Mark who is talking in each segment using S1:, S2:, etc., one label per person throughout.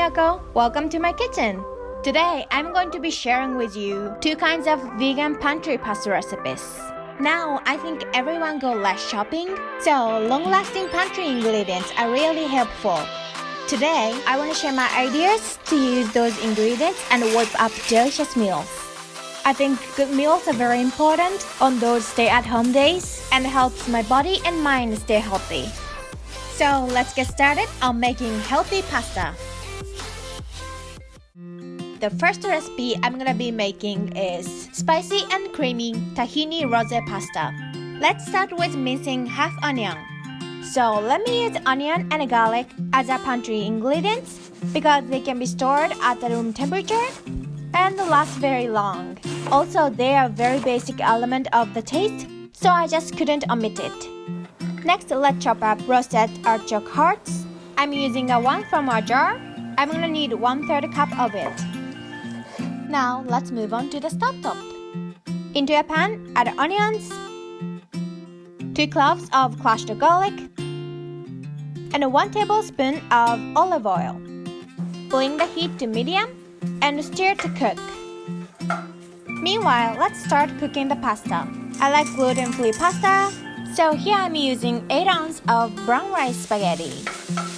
S1: Yoko, welcome to my kitchen. Today, I'm going to be sharing with you 2 kinds of vegan pantry pasta recipes. Now, I think everyone go less shopping, so long-lasting pantry ingredients are really helpful. Today, I want to share my ideas to use those ingredients and whip up delicious meals. I think good meals are very important on those stay-at-home days and helps my body and mind stay healthy. So let's get started on making healthy pasta. The first recipe I'm gonna be making is spicy and creamy tahini rosé pasta. Let's start with mincing half onion. So let me use onion and garlic as our pantry ingredients because they can be stored at the room temperature and last very long. Also, they are a very basic element of the taste, so I just couldn't omit it. Next, let's chop up roasted artichoke hearts. I'm using one from a jar. I'm gonna need 1/3 cup of it. Now, let's move on to the stovetop. Into a pan, add onions, 2 cloves of crushed garlic, and 1 tablespoon of olive oil. Bring the heat to medium and stir to cook. Meanwhile, let's start cooking the pasta. I like gluten-free pasta, so here I'm using 8 ounces of brown rice spaghetti.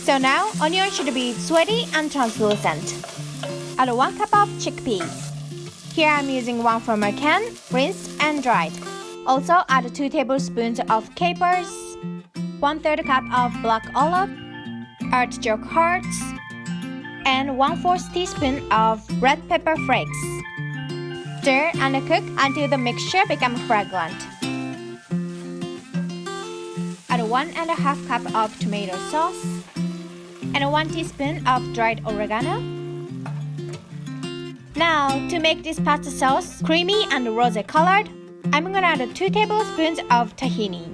S1: So now, onion should be sweaty and translucent. Add 1 cup of chickpeas. Here I'm using 1 from a can, rinsed and dried. Also add 2 tablespoons of capers, 1/3 cup of black olive, artichoke hearts, and 1/4 teaspoon of red pepper flakes. Stir and cook until the mixture becomes fragrant. Add 1½ cup of tomato sauce and 1 teaspoon of dried oregano. Now, to make this pasta sauce creamy and rosé colored, I'm gonna add 2 tablespoons of tahini.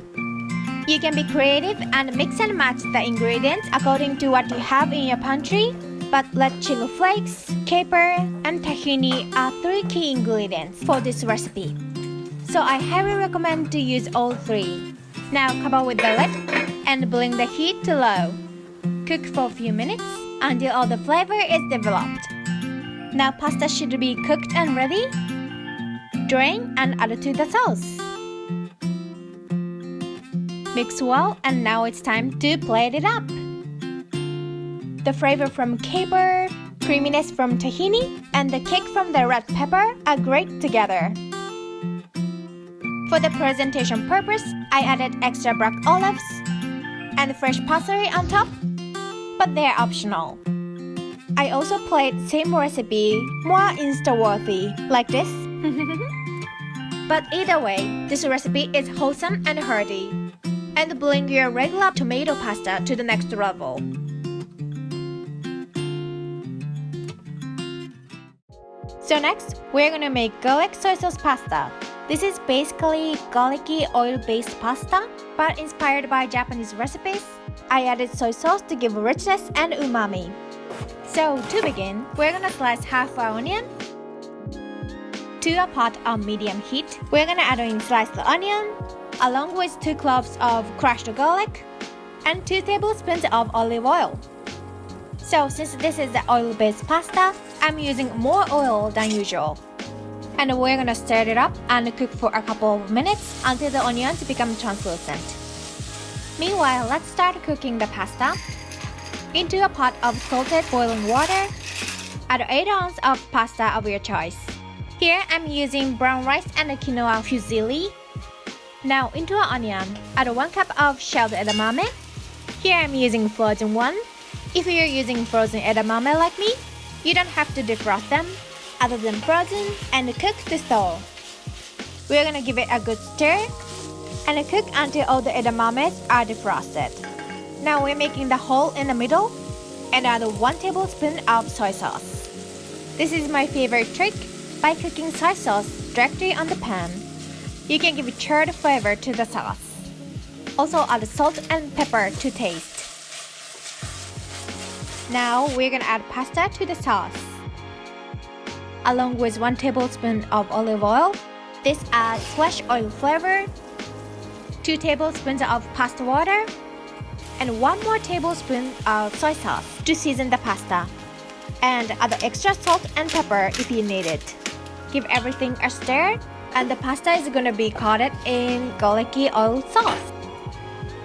S1: You can be creative and mix and match the ingredients according to what you have in your pantry, but red chili flakes, caper, and tahini are 3 key ingredients for this recipe. So I highly recommend to use all 3. Now cover with the lid and bring the heat to low. Cook for a few minutes until all the flavor is developed. Now pasta should be cooked and ready. Drain and add to the sauce. Mix well, and now it's time to plate it up. The flavor from caper, creaminess from tahini, and the kick from the red pepper are great together. For the presentation purpose, I added extra black olives and fresh parsley on top, but they're optional. I also played same recipe more Insta-worthy, like this. But either way, this recipe is wholesome and hearty, and bring your regular tomato pasta to the next level. So next, we're gonna make garlic soy sauce pasta. This is basically garlicky oil-based pasta, but inspired by Japanese recipes. I added soy sauce to give richness and umami. So to begin, we're gonna slice half our onion. To a pot on medium heat, we're gonna add in sliced onion, along with 2 cloves of crushed garlic, and 2 tablespoons of olive oil. So since this is the oil-based pasta, I'm using more oil than usual. And we're gonna stir it up and cook for a couple of minutes until the onions become translucent. Meanwhile, let's start cooking the pasta. Into a pot of salted boiling water, add 8 ounces of pasta of your choice. Here I'm using brown rice and quinoa fusilli. Now into an onion, add 1 cup of shelled edamame. Here I'm using frozen one. If you're using frozen edamame like me, you don't have to defrost them. Add them frozen and cook to thaw. We're gonna give it a good stir and cook until all the edamames are defrosted. Now we're making the hole in the middle and add 1 tablespoon of soy sauce. This is my favorite trick by cooking soy sauce directly on the pan. You can give a charred flavor to the sauce. Also add salt and pepper to taste. Now we're gonna add pasta to the sauce. Along with 1 tablespoon of olive oil, this adds fresh oil flavor, 2 tablespoons of pasta water, and 1 more tablespoon of soy sauce to season the pasta. and add extra salt and pepper if you need it. Give everything a stir, and the pasta is gonna be coated in garlicky oil sauce.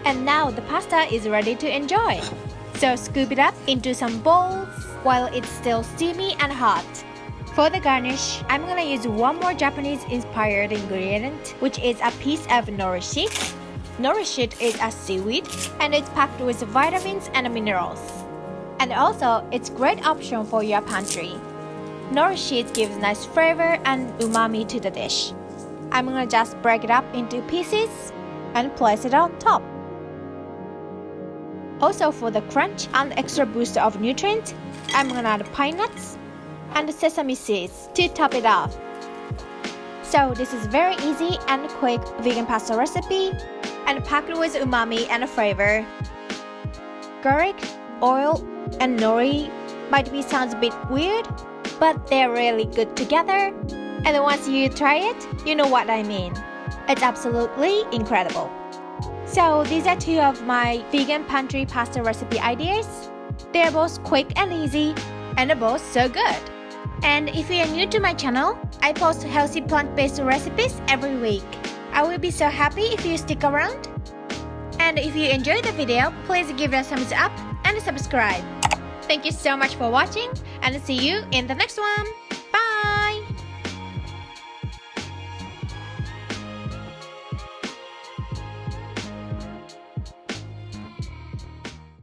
S1: And now the pasta is ready to enjoy. So scoop it up into some bowls while it's still steamy and hot. For the garnish, I'm gonna use one more Japanese-inspired ingredient, which is a piece of norishi. Norishi is a seaweed, and it's packed with vitamins and minerals. And also, it's a great option for your pantry. Norishi gives nice flavor and umami to the dish. I'm gonna just break it up into pieces and place it on top. Also for the crunch and extra boost of nutrients, I'm gonna add pine nuts and sesame seeds to top it off. So this is very easy and quick vegan pasta recipe and packed with umami and flavor. Garlic, oil, and nori might be sounds a bit weird, but they're really good together. And once you try it, you know what I mean. It's absolutely incredible. So these are two of my vegan pantry pasta recipe ideas. They're both quick and easy, and they're both so good. And if you are new to my channel, I post healthy plant-based recipes every week. I will be so happy if you stick around. And if you enjoyed the video, please give it a thumbs up and subscribe. Thank you so much for watching, and see you in the next one.